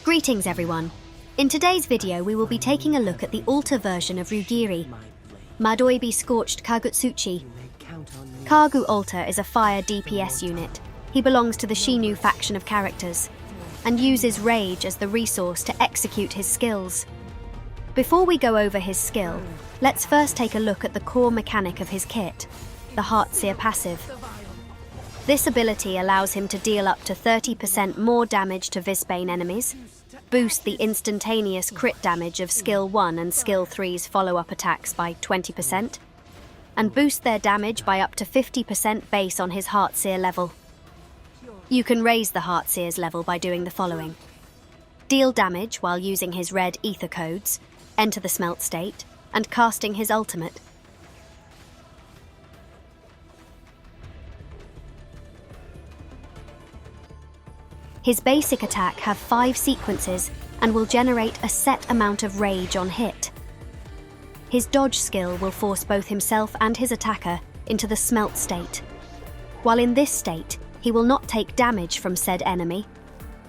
Greetings everyone. In today's video we will be taking a look at the altar version of Rugiri, Madoibi Scorched Kagutsuchi. Kagu Altar is a fire DPS unit. He belongs to the Shinu faction of characters and uses rage as the resource to execute his skills. Before we go over his skill, let's first take a look at the core mechanic of his kit, the Heartseer passive. This ability allows him to deal up to 30% more damage to Visbane enemies, boost the instantaneous crit damage of Skill 1 and Skill 3's follow-up attacks by 20%, and boost their damage by up to 50% base on his Heartseer level. You can raise the Heartseer's level by doing the following. Deal damage while using his red Aether codes, enter the smelt state, and casting his ultimate. His basic attack have 5 sequences and will generate a set amount of rage on hit. His dodge skill will force both himself and his attacker into the smelt state. While in this state, he will not take damage from said enemy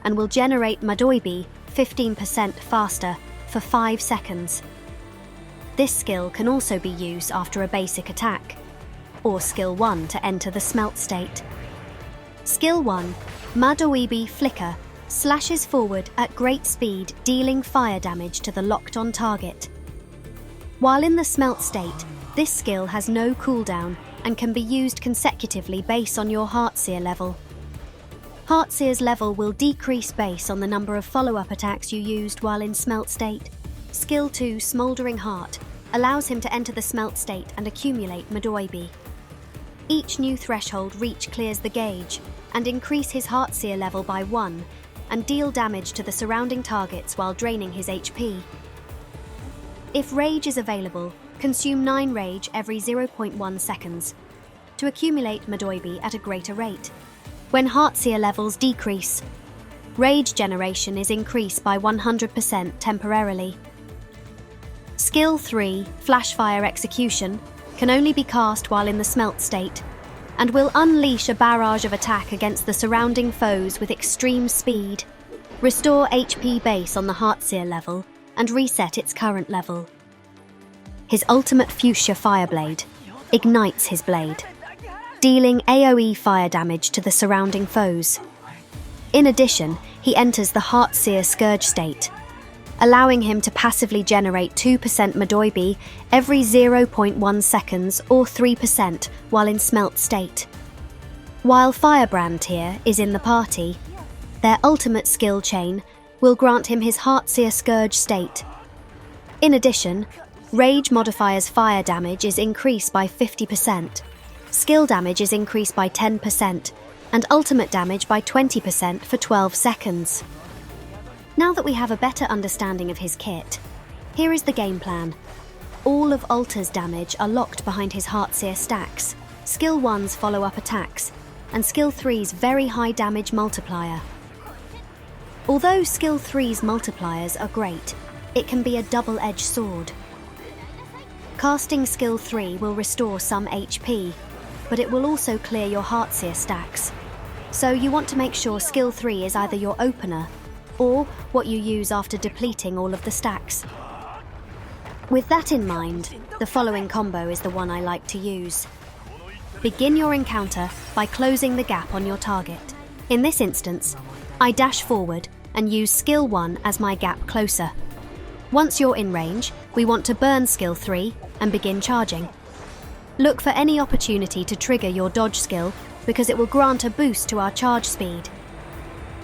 and will generate Madoibi 15% faster for 5 seconds. This skill can also be used after a basic attack, or Skill 1 to enter the smelt state. Skill 1, Madoibi Flicker, slashes forward at great speed, dealing fire damage to the locked-on target. While in the smelt state, this skill has no cooldown and can be used consecutively based on your Heartseer level. Heartseer's level will decrease based on the number of follow-up attacks you used while in smelt state. Skill 2, Smouldering Heart, allows him to enter the smelt state and accumulate Madoibi. Each new threshold reach clears the gauge and increase his Heartseer level by 1 and deal damage to the surrounding targets while draining his HP. If rage is available, consume 9 rage every 0.1 seconds to accumulate Madoibi at a greater rate. When Heartseer levels decrease, rage generation is increased by 100% temporarily. Skill 3, Flashfire Execution, can only be cast while in the smelt state and will unleash a barrage of attack against the surrounding foes with extreme speed, restore HP base on the Heartseer level, and reset its current level. His ultimate Fuchsia Fireblade ignites his blade, dealing AoE fire damage to the surrounding foes. In addition, he enters the Heartseer Scourge state, allowing him to passively generate 2% Madoibi every 0.1 seconds or 3% while in smelt state. While Firebrand here is in the party, their ultimate skill chain will grant him his Heartseer Scourge state. In addition, Rage Modifier's fire damage is increased by 50%, skill damage is increased by 10%, and ultimate damage by 20% for 12 seconds. Now that we have a better understanding of his kit, here is the game plan. All of Altar's damage are locked behind his Heartseer stacks, Skill 1's follow-up attacks, and Skill 3's very high damage multiplier. Although Skill 3's multipliers are great, it can be a double-edged sword. Casting Skill 3 will restore some HP, but it will also clear your Heartseer stacks. So you want to make sure Skill 3 is either your opener or what you use after depleting all of the stacks. With that in mind, the following combo is the one I like to use. Begin your encounter by closing the gap on your target. In this instance, I dash forward and use Skill 1 as my gap closer. Once you're in range, we want to burn Skill 3 and begin charging. Look for any opportunity to trigger your dodge skill because it will grant a boost to our charge speed.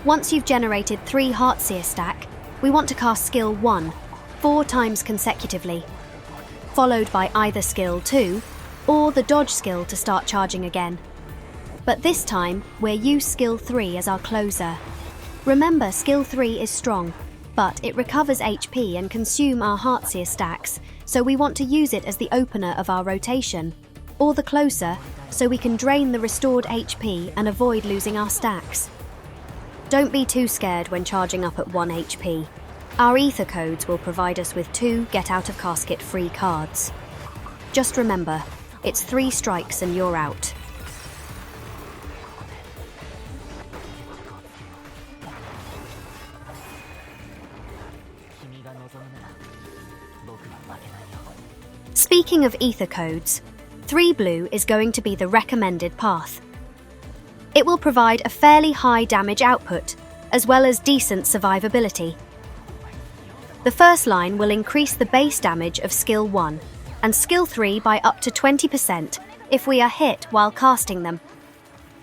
Once you've generated 3 Heartseer stack, we want to cast Skill 1 4 times consecutively, followed by either Skill 2 or the dodge skill to start charging again. But this time, we'll use Skill 3 as our closer. Remember, Skill 3 is strong, but it recovers HP and consumes our Heartseer stacks, so we want to use it as the opener of our rotation, or the closer, so we can drain the restored HP and avoid losing our stacks. Don't be too scared when charging up at 1 HP. Our Aether codes will provide us with 2 Get Out of Casket free cards. Just remember, it's 3 strikes and you're out. Speaking of Aether codes, 3 blue is going to be the recommended path. It will provide a fairly high damage output, as well as decent survivability. The first line will increase the base damage of Skill 1 and Skill 3 by up to 20% if we are hit while casting them,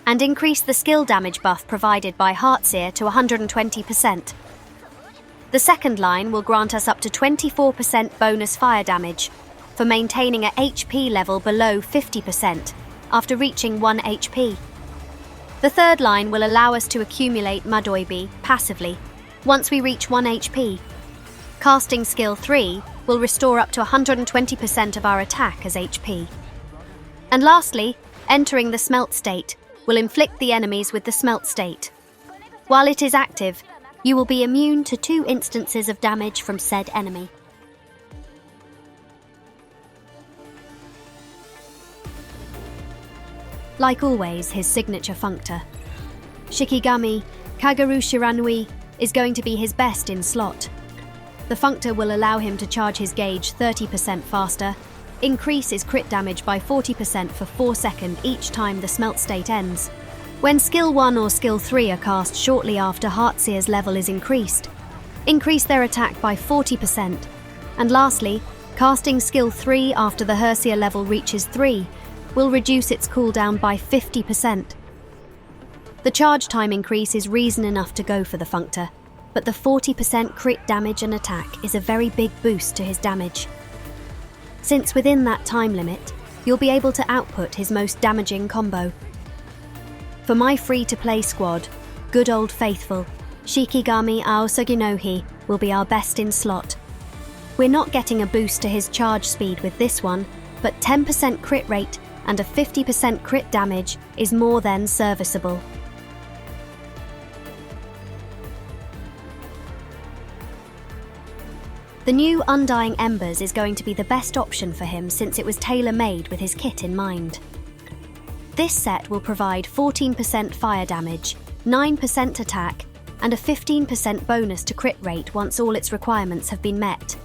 and increase the skill damage buff provided by Heartseer to 120%. The second line will grant us up to 24% bonus fire damage for maintaining a HP level below 50% after reaching 1 HP. The third line will allow us to accumulate Madoibi passively once we reach 1 HP. Casting Skill 3 will restore up to 120% of our attack as HP. And lastly, entering the Smelt state will inflict the enemies with the Smelt state. While it is active, you will be immune to 2 instances of damage from said enemy. Like always, his signature Functor, Shikigami Kagutsuchi, is going to be his best in slot. The Functor will allow him to charge his gauge 30% faster, increase his crit damage by 40% for 4 seconds each time the Smelt state ends. When Skill 1 or Skill 3 are cast shortly after Heartseer's level is increased, increase their attack by 40%. And lastly, casting Skill 3 after the Heartseer level reaches 3 will reduce its cooldown by 50%. The charge time increase is reason enough to go for the Functor, but the 40% crit damage and attack is a very big boost to his damage. Since within that time limit, you'll be able to output his most damaging combo. For my free-to-play squad, good old faithful, Shikigami Aosuginohi will be our best in slot. We're not getting a boost to his charge speed with this one, but 10% crit rate and a 50% crit damage is more than serviceable. The new Undying Embers is going to be the best option for him since it was tailor-made with his kit in mind. This set will provide 14% fire damage, 9% attack, and a 15% bonus to crit rate once all its requirements have been met.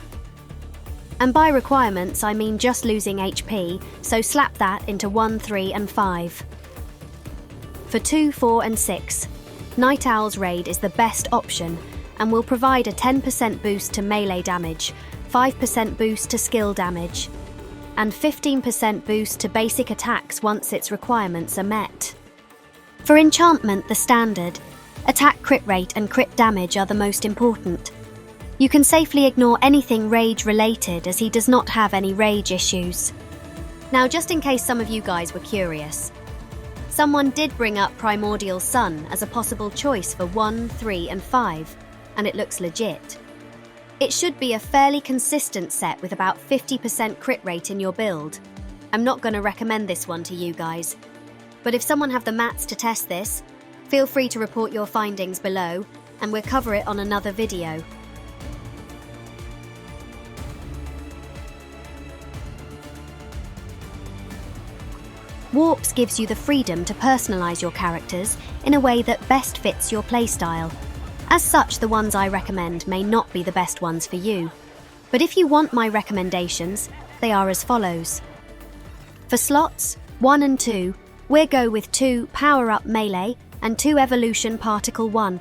And by requirements, I mean just losing HP, so slap that into 1, 3, and 5. For 2, 4, and 6, Night Owl's Raid is the best option and will provide a 10% boost to melee damage, 5% boost to skill damage, and 15% boost to basic attacks once its requirements are met. For enchantment, the standard, attack crit rate and crit damage are the most important. You can safely ignore anything rage related as he does not have any rage issues. Now, just in case some of you guys were curious, someone did bring up Primordial Sun as a possible choice for 1, 3, and 5, and it looks legit. It should be a fairly consistent set with about 50% crit rate in your build. I'm not going to recommend this one to you guys, but if someone have the mats to test this, feel free to report your findings below and we'll cover it on another video. Warps gives you the freedom to personalise your characters in a way that best fits your playstyle. As such, the ones I recommend may not be the best ones for you. But if you want my recommendations, they are as follows. For slots 1 and 2, we'll go with 2 Power Up Melee and 2 Evolution Particle 1.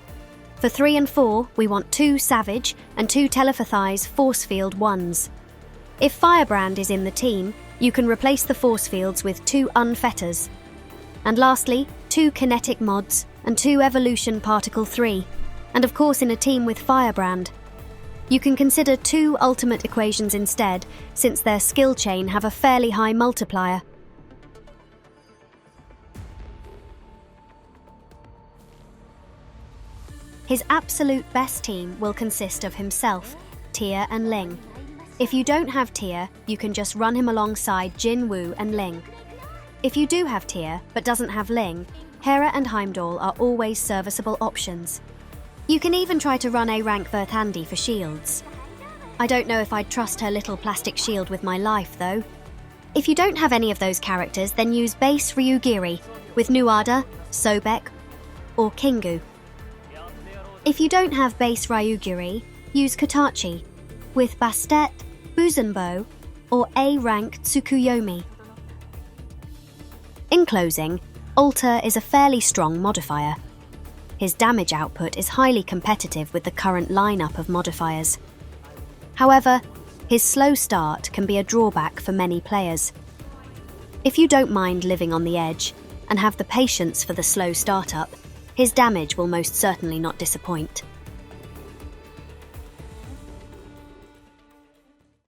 For 3 and 4, we want 2 Savage and 2 Telepathize Force Field 1s. If Firebrand is in the team, you can replace the force fields with 2 Unfetters. And lastly, 2 Kinetic Mods and 2 Evolution Particle 3. And of course in a team with Firebrand. You can consider 2 Ultimate Equations instead, since their skill chain have a fairly high multiplier. His absolute best team will consist of himself, Tyr and Ling. If you don't have Tyr, you can just run him alongside Jin Woo and Ling. If you do have Tyr, but doesn't have Ling, Hera and Heimdall are always serviceable options. You can even try to run a rank Verthandi for shields. I don't know if I'd trust her little plastic shield with my life though. If you don't have any of those characters, then use base Ryugiri with Nuada, Sobek, or Kingu. If you don't have base Ryugiri, use Kotachi with Bastet, Buzanbo, or A-rank Tsukuyomi. In closing, Alter is a fairly strong modifier. His damage output is highly competitive with the current lineup of modifiers. However, his slow start can be a drawback for many players. If you don't mind living on the edge and have the patience for the slow startup, his damage will most certainly not disappoint.